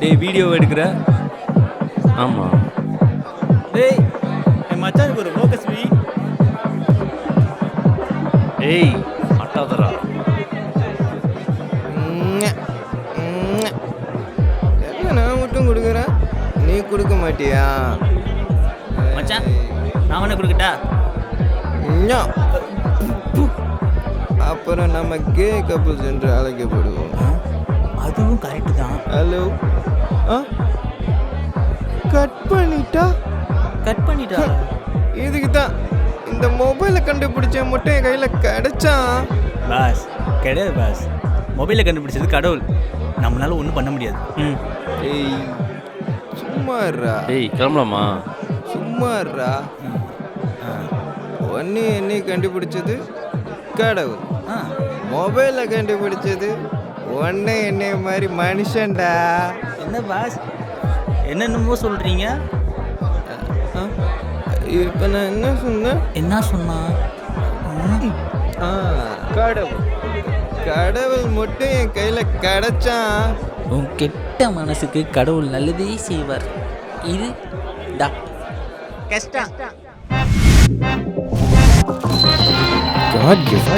டேய் வீடியோ எடுக்கிற? ஆமாம். டேய் என் மச்சானுக்கு ஒரு ஃபோக்கஸ் வி. ஏய் அட்டாதரா. நான் மட்டும் கொடுக்குறேன், நீ கொடுக்க மாட்டியா? மச்சான் நான் வேணா கொடுக்கட்டா? அப்புறம் நம்ம கே கப்புள்ஸ் என்று அழைக்கப்படுவோம். அதுவும் கரெக்டு தான். ஹலோ, கட் பண்ணிட்டா? கட் பண்ணிட்டா? இதுக்கு தான் இந்த மொபைலை கண்டுபிடிச்ச மட்டும் என் கையில் கிடைச்சான். பாஸ் கிடையாது பாஸ், மொபைலை கண்டுபிடிச்சது கடவுள், நம்மளால ஒன்றும் பண்ண முடியாது. ஏய் சும்மாறா. ஏய் கிளம்பலாமா? சும்மாறா. ஒன்று என்னை கண்டுபிடிச்சது கடவுள், மொபைலை கண்டுபிடிச்சது ஒன்று என்னை மாதிரி மனுஷன்டா. என்ன பாஸ் என்னென்னமோ சொல்கிறீங்க? இப்போ நான் என்ன சொன்னேன்? என்ன சொன்னா? கடவுள் கடவுள் மட்டும் என் கையில் கிடைச்சான். உன் கெட்ட மனசுக்கு கடவுள் நல்லதே செய்வார். இது டா கஷ்டம். God gift.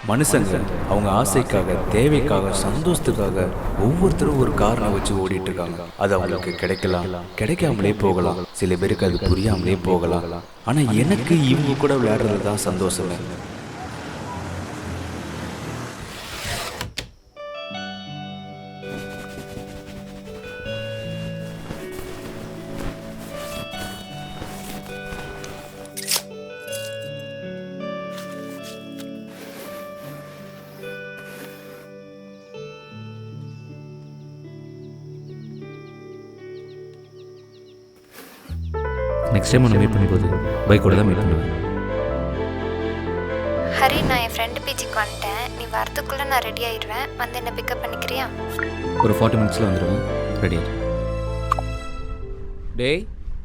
மனுஷங்க அவங்க ஆசைக்காக, தேவைக்காக, சந்தோஷத்துக்காக ஒவ்வொருத்தரும் ஒரு காரணம் வச்சு ஓடிட்டு இருக்காங்க. அது அவங்களுக்கு கிடைக்கலாம், கிடைக்காமலே போகலாம், சில பேருக்கு அது புரியாமலே போகலாம். ஆனா எனக்கு இவங்க கூட விளையாடுறது தான் சந்தோஷமே. நெக்ஸ்ட் டைம் நான் மீட் பண்ணும்போது பைக்கோட தான் மீட் பண்ணுவேன். ஹரி, நான் என் ஃப்ரெண்டு பீச்சுக்கு வந்துட்டேன். நீ வரதுக்குள்ளே நான் ரெடி ஆயிடுவேன். வந்து என்ன பிக்கப் பண்ணிக்கிறியா? ஒரு 40 மினிட்ஸில் வந்துடுவேன். ரெடி. டேய்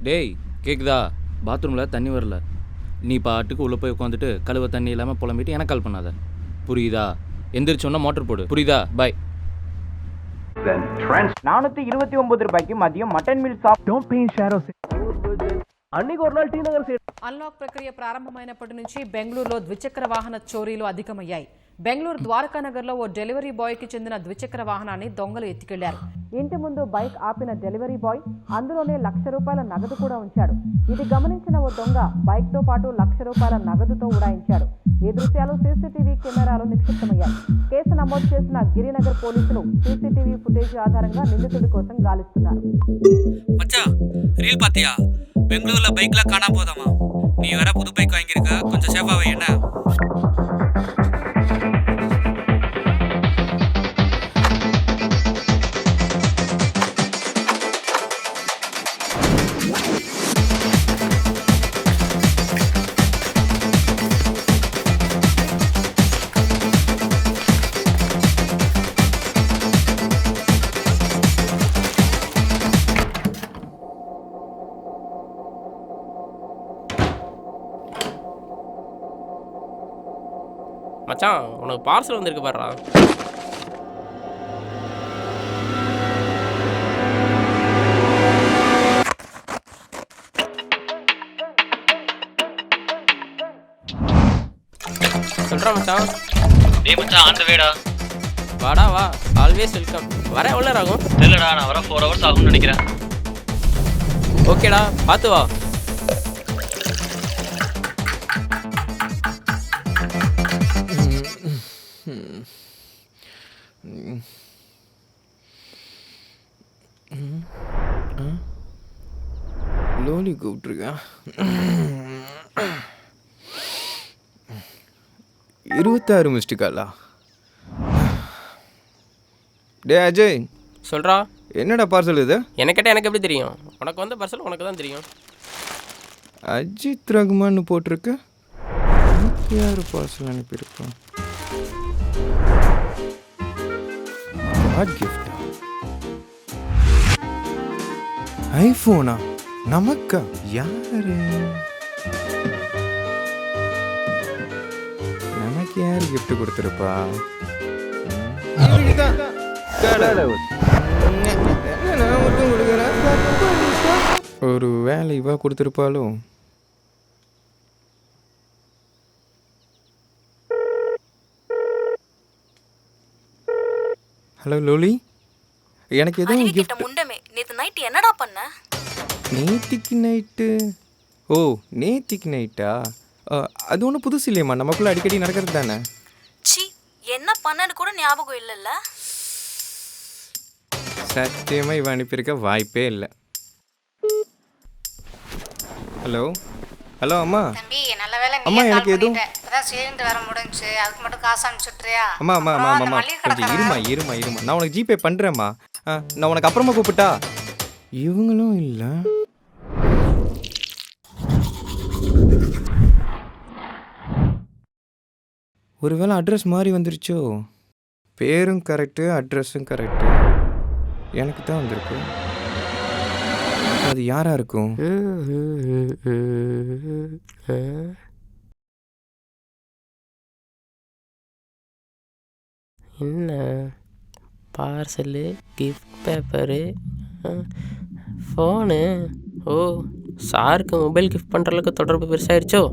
டேய் கேக்குதா? பாத்ரூமில் தண்ணி வரல. நீ பாட்டுக்கு உள்ளே போய் உட்காந்துட்டு கழுவ தண்ணி இல்லாமல் புலம்பிட்டு எனக்கு கால் பண்ணாத, புரியுதா? எந்திரிச்சோன்னா மோட்டர் போடு, புரியுதா? பாய். 429 ரூபாய்க்கு மதியம் மட்டன் மீல் சாப்பிட்டோம். అన్ని గొర్రెలు టీ నగర్ అన్లాక్ ప్రక్రియ ప్రారంభమైనప్పటి నుంచి బెంగళూరులో ద్విచక్ర వాహన చోరీలు అధికమయ్యాయి. బెంగళూరు ద్వారకానగర్లో ఓ డెలివరీ బాయ్కి చెందిన ద్విచక్ర వాహనాన్ని దొంగలు ఎత్తుకెళ్లారు. ఇంటి ముందు బైక్ ఆపిన డెలివరీ బాయ్ అందులోనే ₹1,00,000 నగదు కూడా ఉంచాడు. ఇది గమనించిన ఓ దొంగ బైక్తో పాటు ₹1,00,000 నగదుతో ఉడాయించాడు. ఈ దృశ్యాలు సీసీటీవీ కెమెరాలో నిక్షిప్తమయ్యాయి. కేసు నమోదు చేసిన గిరినగర్ పోలీసులు సీసీటీవీ ఫుటేజ్ ఆధారంగా నిందితుడి కోసం గాలిస్తున్నారు. பெங்களூர்ல பைக்ல காணாம போதாமா? நீ வேற புது பைக் வாங்கியிருக்க, கொஞ்சம் சேஃபா வை. என்ன மச்சான், உனக்கு பார்சல் வந்திருக்கு பாருடா. சொல்றா மச்சான். டேய் மச்சான், ஆன் தி வேடா. வாடா வா, ஆல்வேஸ் வெல்கம். வர எவ்வளோ நேரம் ஆகும்? இல்லடா, நான் வர 4 ஹவர்ஸ் ஆகும்னு நினைக்கிறேன். ஓகேடா, பார்த்து வா. லோலி கூப்பிட்ருக்கேன். 26 மிஸ்டு காலா? டே அஜய், சொல்கிறா. என்னடா பார்சல் இது? எனக்கு கேட்டால் எனக்கு எப்படி தெரியும்? உனக்கு வந்த பார்சல் உனக்கு தான் தெரியும். அஜித் ரகுமான்னு போட்டிருக்கு. யார் பார்சல் அனுப்பியிருப்பான்? God gift. ஐஃபோனா? நமக்கா? யாரு? எனக்கு யார் gift கொடுத்துருப்பா? இதுக்குதான் கடவுள். என்ன நான் மட்டும் கொடுக்குறேன்? ஒரு வேலை இவா கொடுத்துருப்பாளோ? ஹலோ லோலி, எனக்கு எதுவும் gift. முண்டமே நேத்து நைட் என்னடா பண்ண? நேத்திக்கு நைட்டு? ஓ நேத்திக்கு நைட்டா? அது ஒன்றும் புதுசு இல்லையம்மா, நமக்குள்ள அடிக்கடி நடக்கிறது தானே. சி என்ன பண்ணன்னு கூட ஞாபகம் இல்லைல்ல. சத்தியமாக இவன் அனுப்பியிருக்க வாய்ப்பே இல்லை. ஹலோ ஹலோ அம்மா. தம்பி நல்ல வேலை அம்மா எனக்கு எதுவும் இப்பதான் சேர்ந்து வர முடிஞ்சு, அதுக்கு மட்டும் காசு அனுப்பிச்சுட்றியா? அம்மா அம்மா அம்மா அம்மா கொஞ்சம் இருமா நான் உனக்கு ஜிபே பண்ணுறேம்மா. நான் உனக்கு அப்புறமா கூப்பிட்டா? இவங்களும் இல்லை. ஒருவேளை அட்ரஸ் மாறி வந்துருச்சோ? பேரும் கரெக்டு, அட்ரஸும் கரெக்டு, எனக்கு தான் வந்திருக்கு. அது யாரா இருக்கும்? என்ன பார்சலு, கிஃப்ட் பேப்பரு, ஃபோனு. ஓ சாருக்கு மொபைல் கிஃப்ட் பண்ணுற அளவுக்கு தொடர்பு பெருசாகிடுச்சோ?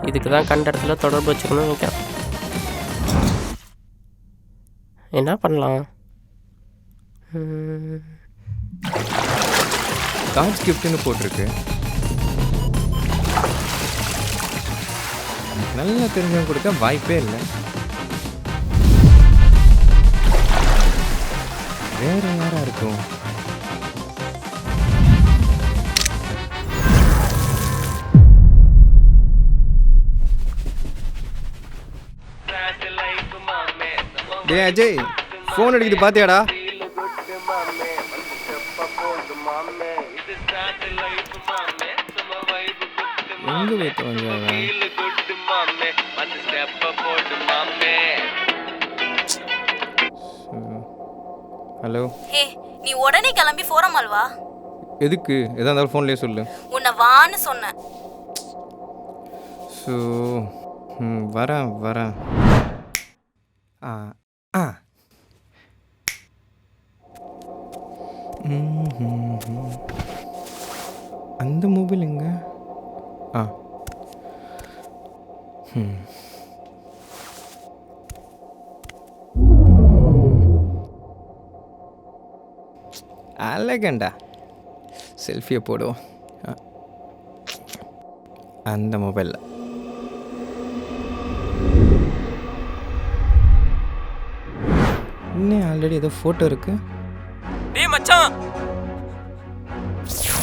இதுக்கு தான் கண்ட இடத்துல தொடர்பு வச்சுக்கணும்னு நினைக்கிறேன். என்ன பண்ணலாம்? கார்ட்ஸ் கிஃப்ட்னு போட்டிருக்கு. நல்லா தெரிஞ்சவங்க கொடுக்க வாய்ப்பே இல்லை. வேற யாரா இருக்கும்? டேய் அஜய், ஃபோன் அடிக்குது பாத்தியாடா? எங்க போயிட்டு வந்தாங்க? ஹலோ. ஹே நீ உடனே கிளம்பி போறமால் வா. எதுக்கு? எதா இருந்தாலும் ஃபோன்லேயே சொல்லு. உன்னை வான்னு சொன்னேன். ஸோ வரேன். ஆ ஆ அந்த மொபைல் எங்க? ஆ அழகண்டா, செல்ஃபியை போடுவோம். அந்த மொபைலில் இன்னும் ஆல்ரெடி ஏதோ ஃபோட்டோ இருக்கு. டேய் மச்சான்,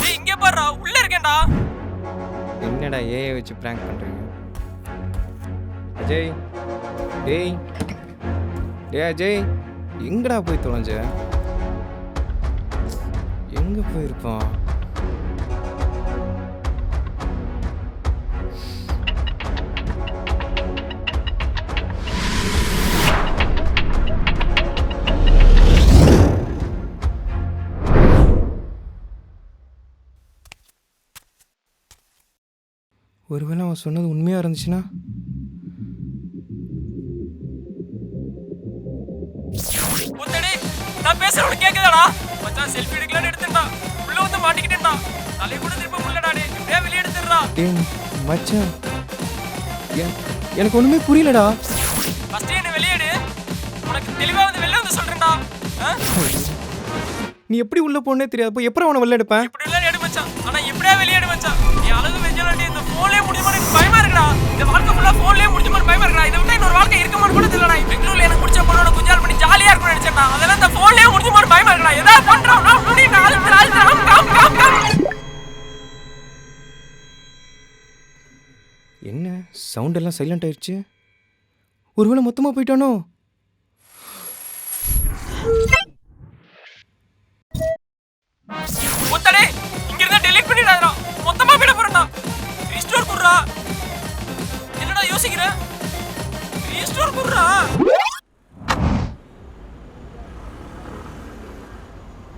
டேய் இங்கே பாருடா, உள்ள இருக்கேன்டா. என்னடா ஏஐ வச்சு பிராங்க் பண்ணுறீங்க? அஜய், டேய் அஜய், எங்கடா போய் தொலைஞ்ச? எங்கே போயிருப்பான்? ஒருவேளை அவன் சொன்னது உண்மையாக இருந்துச்சுன்னா? உத்தடி நான் பேசுறவனு கேக்குதாடா? மச்சான் செல்ஃபி எடுக்கலாம்னு எடுத்துட்டா, உள்ள வந்து மாட்டிக்கிட்டேன்டா. தலைய கூட திருப்ப முடியலடா. டேய் இப்படியே வெளிய எடுத்துறா. டேய் மச்சான், எனக்கு ஒண்ணுமே புரியலடா. ஃபர்ஸ்ட் என்ன வெளிய எடு, உனக்கு தெளிவா வந்து வெளிய வந்து சொல்றேன்டா. நீ எப்படி உள்ள போனே தெரியாது, போய் எப்பறம் அவனை வெளில எடுப்பேன்? இப்படி எல்லாம் எடு மச்சான், ஆனா இப்படியே வெளிய எடு மச்சான். நீ அழகு வெஞ்சலாட்டி இந்த போன்லயே முடியுமா? எனக்கு பயமா இருக்குடா. இந்த வாழ்க்கை ஃபுல்லா போன்லயே முடியுமா? பயமா இருக்குடா. இதை விட்டா இன்னொரு வாழ்க்கை இருக்குமான்னு கூட தெரியலடா. பெங்களூர்ல எனக்கு பிடிச்ச பொண்ணோட குஞ்சால் பண்ணி ஜாலியா இருக்கும்னு நினைச்சேன்டா. அதெல்லாம் இந்த போன்லயே முடியுமான்னு பயமா இருக்குடா. ஏதாவது பண்றோம் நான் முடி என்ன சவுண்ட் எல்லாம் சைலண்ட் ஆயிடுச்சு? ஒருவேளை மொத்தமா போயிட்டானோ? முத்தடே இங்க இருந்தா டெலீட் பண்ணிடாதடா. மொத்தமா போய்ட போறடா. ரீஸ்டோர் குடுறா. என்னடா யோசிக்கிற? ரீஸ்டோர் குடுறா.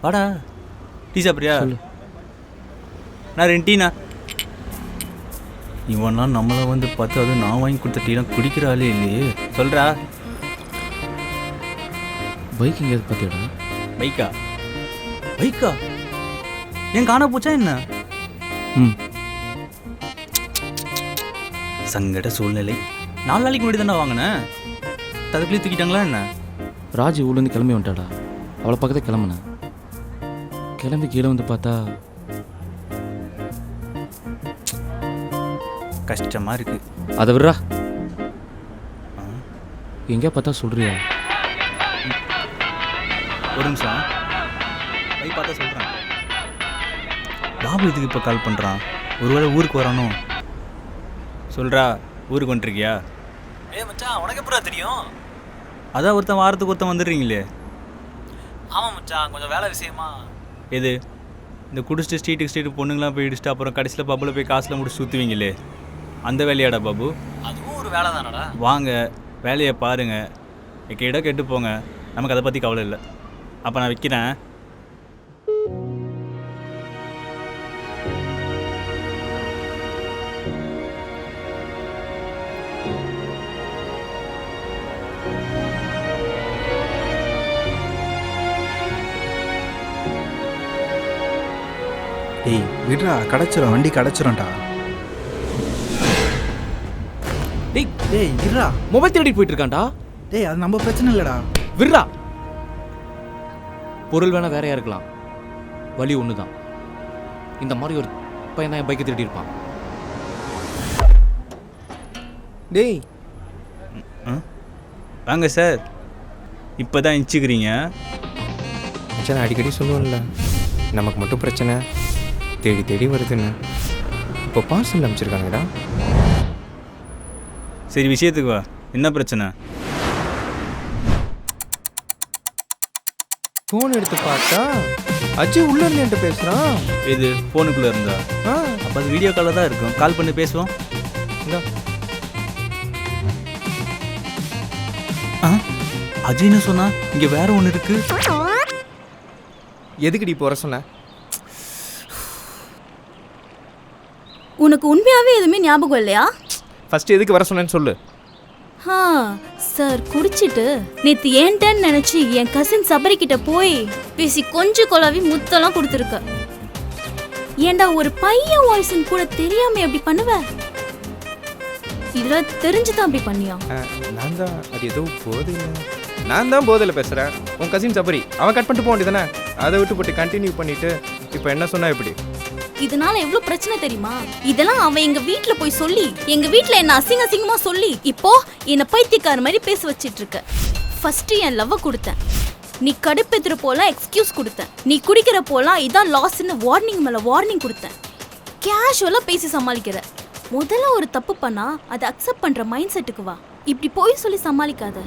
வாடா டீ சாப்பிட்றியா? நான் 2 டீண்ணா. இவன்லாம் நம்மளை வந்து பார்த்து அதுவும் நான் வாங்கி கொடுத்த டீலாம் குடிக்கிற ஆளே இல்லையே. சொல்கிறா பைக் எங்கேயாவது பார்த்தியாடா? பைக்கா பைக்கா ஏன் காண போச்சா என்ன? ம் சங்கட சூழ்நிலை. 4 நாளைக்கு முன்னாடி தானே வாங்கினேன். அதுக்குள்ளேயே தூக்கிட்டாங்களா என்ன? ராஜி ஊர்லேருந்து கிளம்பி வந்துட்டாடா. அவளை பக்கத்தில் கிளம்புனேன். கிளம்பி கீழே வந்து பார்த்தா கஷ்டமாக இருக்கு. அதை விட்றா. எங்கேயா பார்த்தா சொல்கிறியா? ஒரு நிமிஷம் போய் பார்த்தா சொல்கிறேன். பாபு இதுக்கு இப்போ கால் பண்ணுறான். ஒருவேளை ஊருக்கு வரானோ? சொல்கிறா ஊருக்கு வந்துருக்கியா? மச்சான் உனக்கு எப்படா தெரியும்? அதான் ஒருத்தன் வாரத்துக்கு ஒருத்தன் வந்துடுறீங்களே. ஆமாம் மச்சான், கொஞ்சம் வேலை விஷயமா. எது இந்த குடிச்சிட்டு ஸ்ட்ரீட்டு பொண்ணுங்களாம் போய் இடிச்சிட்டு அப்புறம் கடைசியில் பப்பில் போய் காசில் முடிச்சு சுற்றுவீங்களே, அந்த வேலையாடா பாபு? அதுவும் ஒரு வேலை தானடா. வாங்க வேலையை பாருங்கள். இடம் கெட்டு போங்க, நமக்கு அதை பற்றி கவலை இல்லை. அப்போ நான் வைக்கிறேன். டேய் விட்றா, கிடச்சிரும், வண்டி கிடச்சிரும்டா. டேய் டேய் விட்றா, மொபைல் தேடிட்டு போயிட்டு இருக்கான்டா. டேய் அது நம்ம பிரச்சனை இல்லைடா. விட்றா. பொருள் வேணா வேறையா இருக்கலாம், வழி ஒன்று தான். இந்த மாதிரி ஒரு பையன் தான் என் பைக்கை திருடி இருப்பான். டேய் வாங்க சார், இப்போ தான் இன்ச்சுக்கிறீங்க. மச்சான் அடிக்கடி சொல்லுவோம்ல, நமக்கு மட்டும் பிரச்சனை தேடி தேடி வருதுன்னு. இப்போ பார்சல் அனுப்பிச்சிருக்காங்கடா. சரி விஷயத்துக்கு வா, என்ன பிரச்சனை? ஃபோன் எடுத்து பார்த்தா அஜய் உள்ள இருந்து என்கிட்ட பேசுகிறான். இது ஃபோனுக்குள்ளே இருந்தா? அப்போ அது வீடியோ காலில் தான் இருக்கும். கால் பண்ணி பேசுவோம். இந்தா அஜய் என்ன சொன்னா? இங்கே வேற ஒன்று இருக்கு. எதுக்குடி போகிற சொன்ன? உனக்கு உண்மையாவே எதுவுமே ஞாபகம் இல்லையா? ஃபர்ஸ்ட் எதுக்கு வர சொன்னேன்னு சொல்லு. சார் குடிச்சிட்டு நேத்து ஏன்டன்னு நினைச்சு என் கசின் சபரி கிட்ட போய் பேசி கொஞ்சம் கொலாவி முத்தெல்லாம் கொடுத்துருக்க. ஏண்டா ஒரு பையன் வாய்ஸ்ன்னு கூட தெரியாம எப்படி பண்ணுவ? இதெல்லாம் தெரிஞ்சுதான் அப்படி பண்ணியா? நான் தான் அது ஏதோ போதில்லை. நான் தான் போதில் பேசுகிறேன். உன் கசின் சபரி அவன் கட் பண்ணிட்டு போக வேண்டியதானே? அதை விட்டு போட்டு கண்டினியூ பண்ணிட்டு இப்போ என்ன சொன்னா எப்படி? இதனால எவ்வளவு பிரச்சனை தெரியுமா? இதெல்லாம் அவன் எங்க வீட்ல போய் சொல்லி, எங்க வீட்ல என்ன அசிங்க அசிங்கமா சொல்லி, இப்போ என்ன பைத்தியக்கார மாதிரி பேச வச்சிட்டு இருக்க. ஃபர்ஸ்ட் என் லவ் கொடுத்தேன், நீ கடுப்பெத்துற போலாம் எக்ஸ்கியூஸ் கொடுத்தேன், நீ குடிக்கிற போலாம் இதான் லாஸ்ன்னு வார்னிங் மேல வார்னிங் கொடுத்தேன். கேஷுவலா பேசி சமாளிக்கிற. முதல்ல ஒரு தப்பு பண்ணா அதை அக்செப்ட் பண்ற மைண்ட் செட்டுக்கு வா. இப்படி போய் சொல்லி சமாளிக்காத.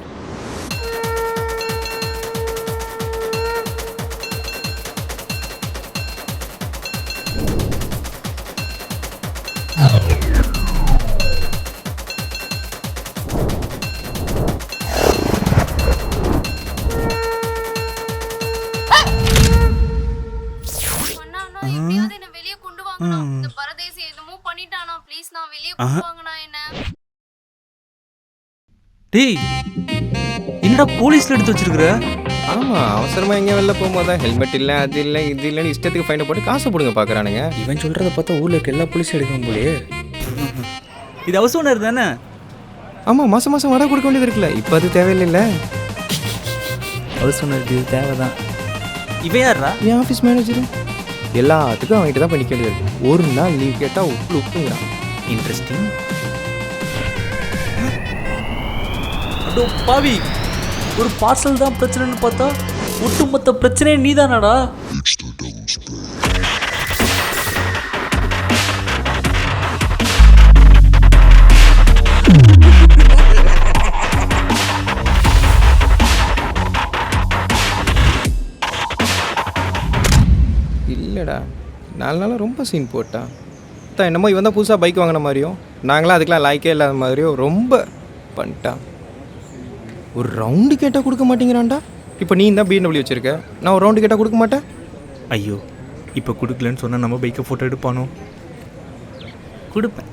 டேய் என்னடா போலீஸ்ல எடுத்து வச்சிருக்கிற? ஆமாம், அவசரமாக எங்கேயும் வெளில போகும்போது தான் ஹெல்மெட் இல்லை, அது இல்லை, இது இல்லைன்னு இஷ்டத்துக்கு ஃபைனை போட்டு காசு போடுங்க பார்க்குறானுங்க. இவன் சொல்கிறத பார்த்தா ஊரில் இருக்க எல்லா போலீஸும் எடுக்கணும் போலயே. இது அவசரம் தானே? ஆமாம், மாதம் மாதம் வடை கொடுக்க வேண்டியது இருக்குல்ல, இப்போ அது தேவையில்லைல்ல. அவசரம் இருக்குது, தேவைதான். இவன் யாரா? என் ஆஃபீஸ் மேனேஜரு. எல்லாத்துக்கும் அவங்ககிட்ட தான் பண்ணிக்க வேண்டியது இருக்கு. ஒரு நாள் லீவ் கேட்டால் உப்புங்கிறான். இன்ட்ரெஸ்டிங். அடோ பாவி, ஒரு பார்சல் தான் பிரச்சனைன்னு பார்த்தா ஒட்டுமொத்த பிரச்சனையே நீதானடா. இல்லைடா, 4 நாளாக ரொம்ப சீன் போட்டான். தான் என்னமோ இவன் தான் புதுசாக பைக் வாங்கின மாதிரியும் நாங்களாம் அதுக்கெலாம் லாய்க்கே இல்லாத மாதிரியும் ரொம்ப பண்ணிட்டான். ஒரு ரவுண்டு கேட்டால் கொடுக்க மாட்டேங்கிறான்டா. இப்போ நீ தான் BMW வச்சுருக்க, நான் ஒரு ரவுண்டு கேட்டால் கொடுக்க மாட்டேன். ஐயோ, இப்போ கொடுக்கலன்னு சொன்னால் நம்ம பைக்கை ஃபோட்டோ எடுப்பானோ? கொடுப்பேன்.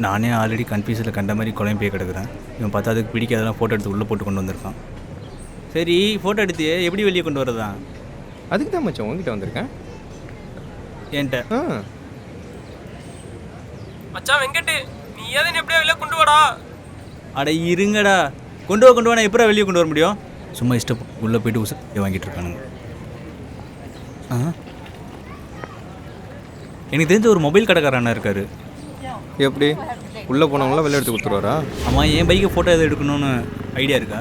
நானே ஆல்ரெடி கன்ஃபியூஸில் கண்ட மாதிரி குழம்பு போய் கிடக்குறேன். இவன் பார்த்தா அதுக்கு பிடிக்காதெல்லாம் ஃபோட்டோ எடுத்து உள்ளே போட்டு கொண்டு வந்திருக்கான். சரி ஃபோட்டோ எடுத்து எப்படி வெளியே கொண்டு வரதான்? அதுக்கு தான் மச்சான் உங்ககிட்ட வந்திருக்கேன். என்கிட்ட மச்சான் வெங்கட், நீ ஏதோ எப்படியா வெளியே கொண்டு வாடா. அட இருங்கடா, கொண்டு வா எப்போ வெளியே கொண்டு வர முடியும்? சும்மா இஷ்டம் உள்ளே போயிட்டு உசு வாங்கிட்டு இருக்கானுங்க. எனக்கு தெரிஞ்ச ஒரு மொபைல் கடைக்காரண்ணா இருக்காரு. எப்படி உள்ளே போனவங்களாம் வெளில எடுத்து கொடுத்துருவாரா? ஆமாம், என் பைக்கை ஃபோட்டோ எதாவது எடுக்கணும்னு ஐடியா இருக்கா?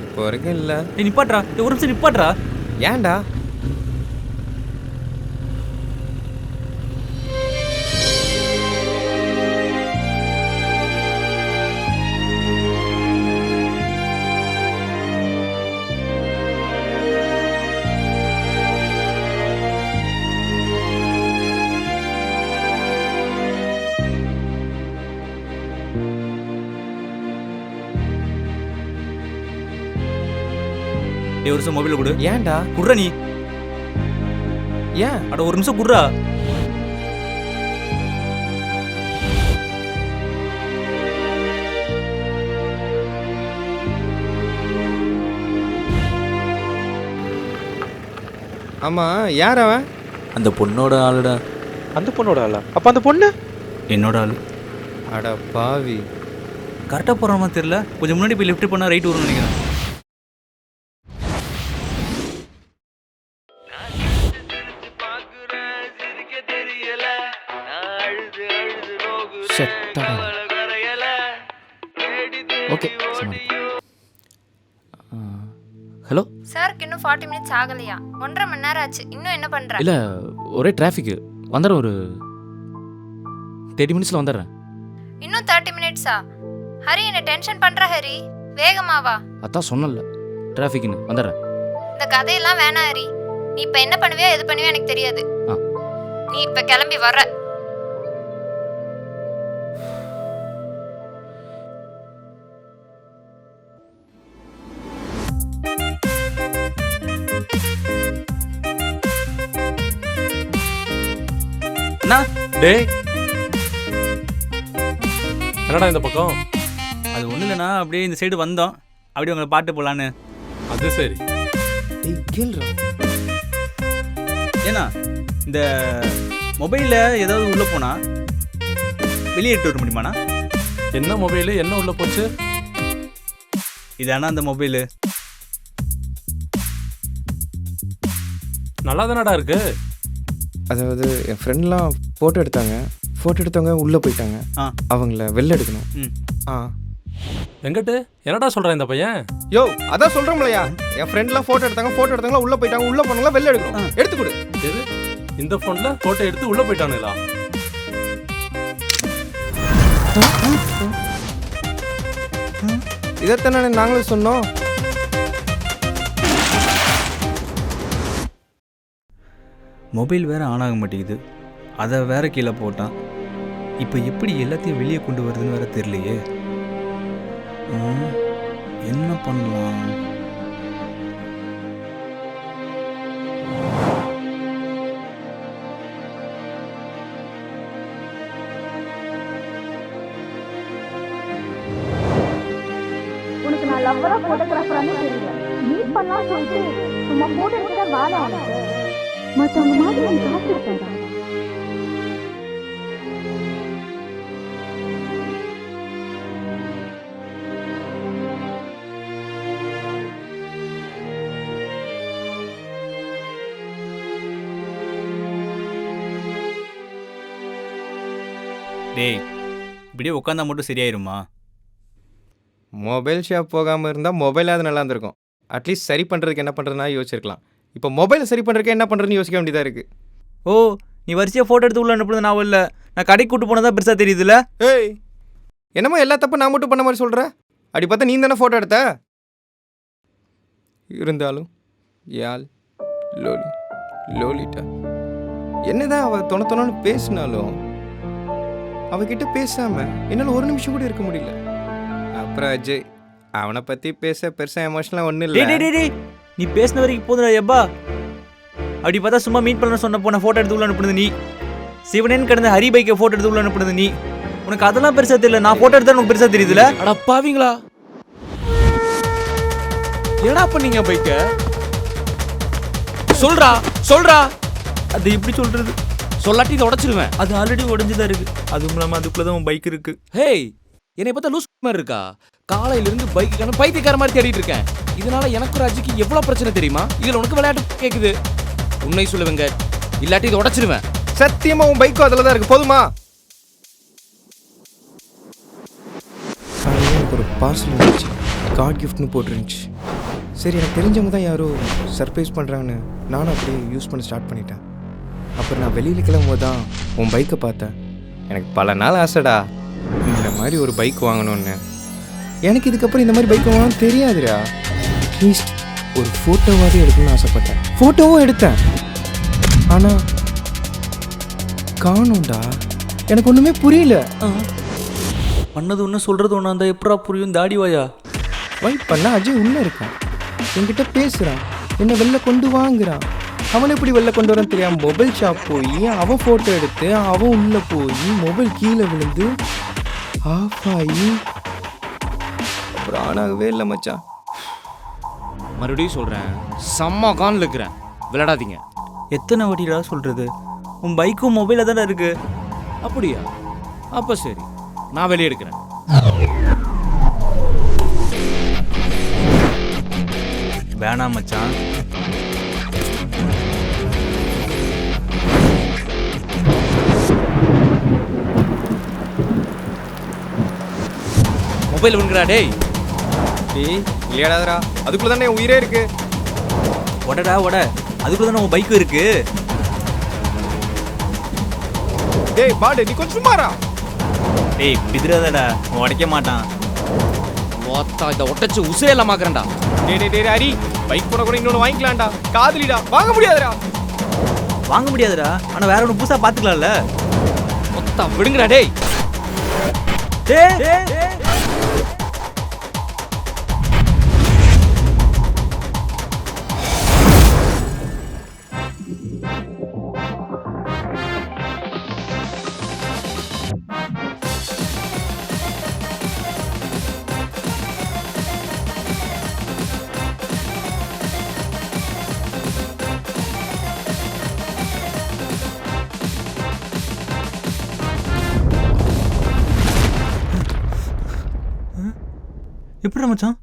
இப்போ வரைக்கும் இல்லை. நிப்பாட்றா, ஒரு நிமிஷம் நிப்பாட்றா. ஏன்டா? ஒரு நிமிஷம் மொபைலை கொடு. ஏன்டா? குடுறா நீ. ஏன்? அட ஒரு நிமிஷம் குடுறா. ஆமா, யார் அவன்? அந்த பொண்ணோட ஆளுடா. அந்த பொண்ணோட ஆளா? அப்போ அந்த பொண்ணு என்னோட ஆளு. அட பாவி, கரெக்டாக போகிற மாதிரி தெரியல. கொஞ்சம் முன்னாடி போய் லெஃப்ட் பண்ணால் ரைட் வரும்னு நினைக்கிறேன். ஓகே. ஹலோ சாருக்கு இன்னும் 40 மினிட்ஸ் ஆகலையா? 1.5 மணி நேரம் ஆச்சு. இன்னும் என்ன பண்ற? இல்லை, ஒரே டிராஃபிக்கு. வந்துடுறேன், ஒரு 30 மினிட்ஸில் வந்துடுறேன். இன்னும் 30 மினிட்ஸா? ஹரி, என்ன டென்ஷன் பண்ற ஹரி. வேகமாவா? அதான் சொன்னல, டிராஃபிக்னு. வந்துடுறேன். இந்த கதையெல்லாம் வேணாம் ஹரி. நீ இப்போ என்ன பண்ணுவியா எது பண்ணுவியா எனக்கு தெரியாது. நீ இப்போ கிளம்பி வர்ற. டேய், என்னடா இந்த பக்கம்? அது ஒன்றும் இல்லைண்ணா, அப்படியே இந்த சைடு வந்தோம். அப்படியே உங்களை பாட்டு போகலான்னு. அது சரி. ஏன்னா இந்த மொபைலில் ஏதாவது உள்ளே போனால் வெளியே எடுத்து வர முடியுமாண்ணா? என்ன மொபைலு? என்ன உள்ளே போச்சு? இதாண்ணா அந்த மொபைலு. நல்லா தானடா இருக்கு. அதாவது என் ஃப்ரெண்ட்லாம் ஃபோட்டோ எடுத்தவங்க உள்ளே போயிட்டாங்க. அவங்கள வெளில எடுக்கணும். வெங்கட்டு, என்னடா சொல்கிறேன் இந்த பையன்? யோ, அதான் சொல்கிறோம்லையா, என் ஃப்ரெண்ட்லாம் ஃபோட்டோ எடுத்தவங்க உள்ளே போயிட்டாங்க. உள்ளே போனவங்களா வெளில எடுக்கணும். எடுத்து கொடு. எது? இந்த ஃபோனில் ஃபோட்டோ எடுத்து உள்ளே போயிட்டானுங்களா? இதைத்தானே நாங்களும் சொன்னோம். மொபைல் வேறு ஆன் ஆக மாட்டேங்குது. அதை வேற கீழே போட்டான். இப்போ எப்படி எல்லாத்தையும் வெளியே கொண்டு வருதுன்னு வேற தெரியலையே. என்ன பண்ணலாம்? உனக்கு நான் லவ்வரா ஃபோட்டோகிராஃபரானே தெரியல. மீட் பண்ணலாம் சொல்லிட்டு சும்மா ஃபோட்டோ எடுக்க வேலை ஆனது. மற்றவங்க மாதிரி எனக்கு காசு இருக்காதா? டேய், இப்படியே உட்காந்தா மட்டும் சரியாயிருமா? மொபைல் ஷாப் போகாமல் இருந்தால் மொபைலாவது நல்லா இருந்திருக்கும். அட்லீஸ்ட் சரி பண்ணுறதுக்கு என்ன பண்ணுறதுனா யோசிச்சிருக்கலாம். இப்போ மொபைலை சரி பண்ணுறதுக்கு என்ன பண்ணுறதுன்னு யோசிக்க வேண்டியதாக இருக்குது. ஓ, நீ வரிசையாக ஃபோட்டோ எடுத்து உள்ள அனுப்புறது நான் இல்லை. நான் கடைக்கு கூட்டு போனதான் பெருசாக தெரியுதுல்ல. ஏய், என்னமோ எல்லா தப்பும் நான் மட்டும் பண்ண மாதிரி சொல்கிற. அப்படி பார்த்தா நீ தானே ஃபோட்டோ எடுத்த. இருந்தாலும் யாழ் லோலிட்டா என்னதான் அவள் தொணன்னு பேசினாலும் அவகிட்ட பேசாமல் என்னால் ஒரு நிமிஷம் கூட இருக்க முடியல. அப்புறம் அஜய், அவனை பற்றி பேச பெருசாக எமோஷனலாக ஒன்றும் இல்லை. நீ பேசின வரைக்கும் போதுடா எப்பா. அப்படி பார்த்தா சும்மா மீட் பண்ண சொன்ன போன ஃபோட்டோ எடுத்து உள்ள அனுப்புனது நீ. சிவனேன்னு கிடந்த ஹரி பைக்கை ஃபோட்டோ எடுத்து உள்ள அனுப்புனது நீ. உனக்கு அதெல்லாம் பெருசா தெரியல, நான் போட்டோ எடுத்தா உனக்கு பெருசா தெரியுதுல. அட பாவீங்களா, என்னடா பண்ணீங்க பைக்க? சொல்றா சொல்றா. அது எப்படி சொல்றது? சொல்லாட்டி இதை உடைச்சிருவேன். அது ஆல்ரெடி உடஞ்சுதான் இருக்கு. அதுவும் இல்லாம அதுக்குள்ளதான் உன் பைக் இருக்கு. ஹேய், என்னை பார்த்தா லூஸ் மாதிரி இருக்கா? காலையில இருந்து பைக்குக்கான பைத்தியக்கார மாதிரி தேடிட்டு இருக்கேன். இதனால எனக்கு ஒரு அஜிக்கு எவ்வளவு பிரச்சனை தெரியுமா? இதுல உனக்கு விளையாட்டு கேக்குது. உண்மை சொல்லுவேங்க, இல்லாட்டி இதை உடைச்சிருவேன். சத்தியமா உன் பைக்கும் அதில் தான் இருக்கு. போதுமா? காலையில் எனக்கு ஒரு பார்சல் வந்துச்சு, கார்ட் கிஃப்ட்னு போட்டுருந்துச்சு. சரி, எனக்கு தெரிஞ்சவங்க தான் யாரோ சர்ப்ரைஸ் பண்ணுறாங்கன்னு நானும் அப்படியே யூஸ் பண்ண ஸ்டார்ட் பண்ணிட்டேன். அப்புறம் நான் வெளியில் கிளம்பும்போது தான் உன் பைக்கை பார்த்தேன். எனக்கு பல நாள் ஆசைடா இந்த மாதிரி ஒரு பைக் வாங்கணும்னு. எனக்கு இதுக்கப்புறம் இந்த மாதிரி பைக் வாங்கணும்னு தெரியாதுடா. அட்லீஸ்ட் ஒரு ஃபோட்டோவாகவே எடுக்கணும்னு ஆசைப்பட்டேன். ஃபோட்டோவும் எடுத்தேன், ஆனால் காணும்டா. எனக்கு ஒன்றுமே புரியல. பண்ணது ஒன்று சொல்கிறது ஒன்றா இருந்தால் எப்படா புரியும்? தாடி வாயா. வைப் பண்ண அஜய் உள்ளே இருக்கான், என்கிட்ட பேசுகிறான், என்னை வெளில கொண்டு வாங்குறான். அவனை எப்படி வெளில கொண்டு வரான்னு தெரியாமல் மொபைல் ஷாப் போய் அவன் ஃபோட்டோ எடுத்து அவன் உள்ளே போய் மொபைல் கீழே விழுந்து ஆஃப் ஆகி அப்புறம் ஆனாகவே இல்லை மச்சான். மறுபடியும் சொல்கிறேன், செம்ம கான்ல இருக்கிறேன், விளையாடாதீங்க. எத்தனை வாட்டிடா சொல்கிறது? உன் பைக்கும் மொபைலில் தானே இருக்கு. அப்படியா? அப்போ சரி, நான் வெளியே எடுக்கிறேன். வேணாம் மச்சான். மொபைல் விடுங்கடா டேய். டேய் விளையாடாதடா, அதுக்குள்ளே தானே என் உயிரே இருக்கு. உடடா உட, அதுக்குள்ள தானே உன் பைக்கும் இருக்கு. டேய் பாடு, நீ கொஞ்சம் சும்மாரா. டேய் பிதிராதடா, உடைக்க மாட்டான். மொத்தம் இதை ஒட்டச்சு உசுரே இல்லாமக்கிறேன்டா. டேய் டேய் டேய் ஹரி, பைக் போட கூட இன்னொன்று வாங்கிக்கலாம்டா. காதலிடா, வாங்க முடியாதுடா. வாங்க முடியாதுடா, ஆனால் வேற ஒன்று புதுசாக பார்த்துக்கலாம்ல. மொத்தம் விடுங்கடா டேய். டேய் எப்படிடா மச்சான்?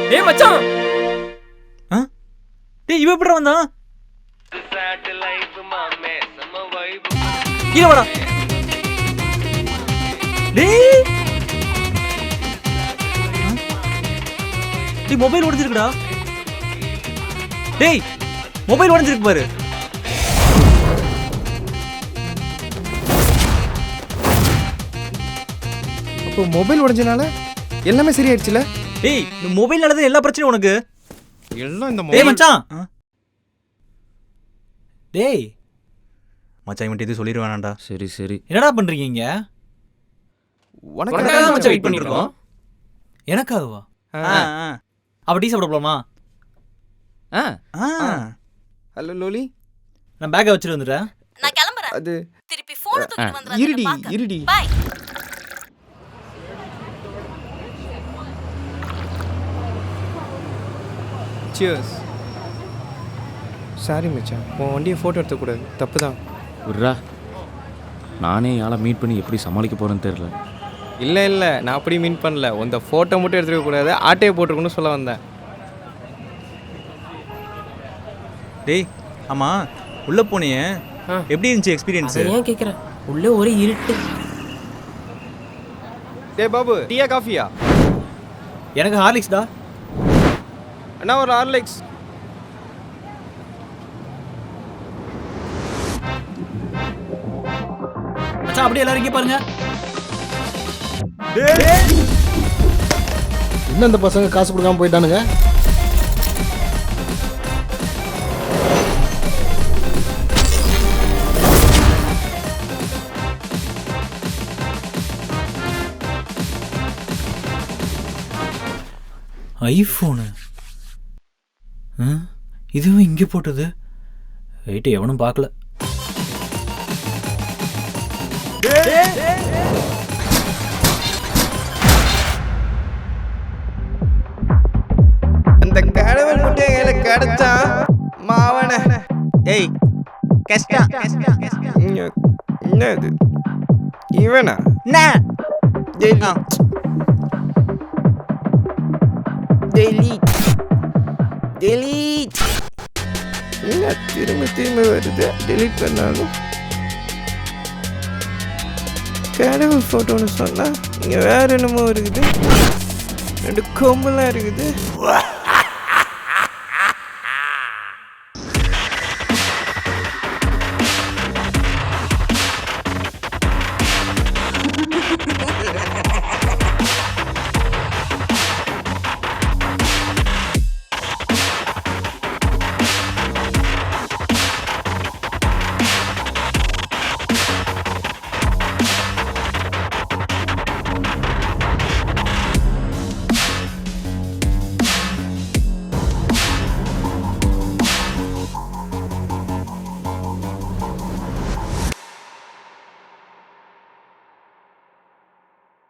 டேய் மச்சான், டேய் இவ எப்படிடா வந்தான்? கீழே வாடா. டேய் டேய் மொபைல் உடைஞ்சிருக்குடா. டேய் மொபைல் உடைஞ்சிருக்கு பாரு. அப்போ மொபைல் உடைஞ்சனால எல்லாமே சரியாயிடுச்சுல? டேய் இந்த மொபைல்னால தான் எல்லா பிரச்சனையும் உனக்கு. எல்லாம் இந்த டேய் மச்சான். டேய் மச்சான் இவன்ட்ட இது சொல்லிர வேணாம்டா. சரி சரி. என்னடா பண்றீங்க இங்க? உனக்காக தான் மச்சான் வெயிட் பண்ணிருக்கோம். எனக்காகவா? அப்ப டீ சாப்பிட போலாமா? ஹலோ லோலி, நான் பேக்கை வச்சிட்டு வந்துட்டேன். நான் கிளம்புறேன். அது திருப்பி போனை தூக்கிட்டு வந்துறாத. இருடி இருடி. பை. சியர்ஸ். சாரி மச்சான், உன் வண்டியை ஃபோட்டோ எடுத்துக்கூடாது, தப்பு தான். விட்றா, நானே யாரை மீட் பண்ணி எப்படி சமாளிக்க போகிறேன்னு தெரில. இல்லை இல்லை, நான் அப்படி மீன் பண்ணல. உந்த ஃபோட்டோ மட்டும் எடுத்துக்கக்கூடாது, ஆட்டையை போட்டிருக்கணும்னு சொல்ல வந்தேன். டேய் ஆமாம், உள்ளே போனியே எப்படி இருந்துச்சு எக்ஸ்பீரியன்ஸ்? ஏன் கேட்குறேன், உள்ளே ஒரே இருட்டு. டேய் பாபு, டீயா காஃபியா? எனக்கு ஹார்லிக்ஸ்டா. அண்ணா ஒரு ஹார்லிக்ஸ். மச்சான் அப்படியே எல்லாரும் இங்கே பாருங்க. என்ன இந்த பசங்க காசு கொடுக்காம போயிட்டானுங்க? ஐஃபோனு இதுவும் இங்கே போட்டது. வெயிட்டு எவனும் பார்க்கல. அந்த கடவுள் முட்டை கையில கிடைச்சா மாவன. ஏய் கஷ்டம். என்னது இவனா? டெலீட். என்ன திரும்ப வருது? டெலீட் பண்ணாலும் கடவுள் ஃபோட்டோன்னு சொன்னா இங்கே வேற என்னமோ இருக்குது. 2 கொம்பெல்லாம் இருக்குது.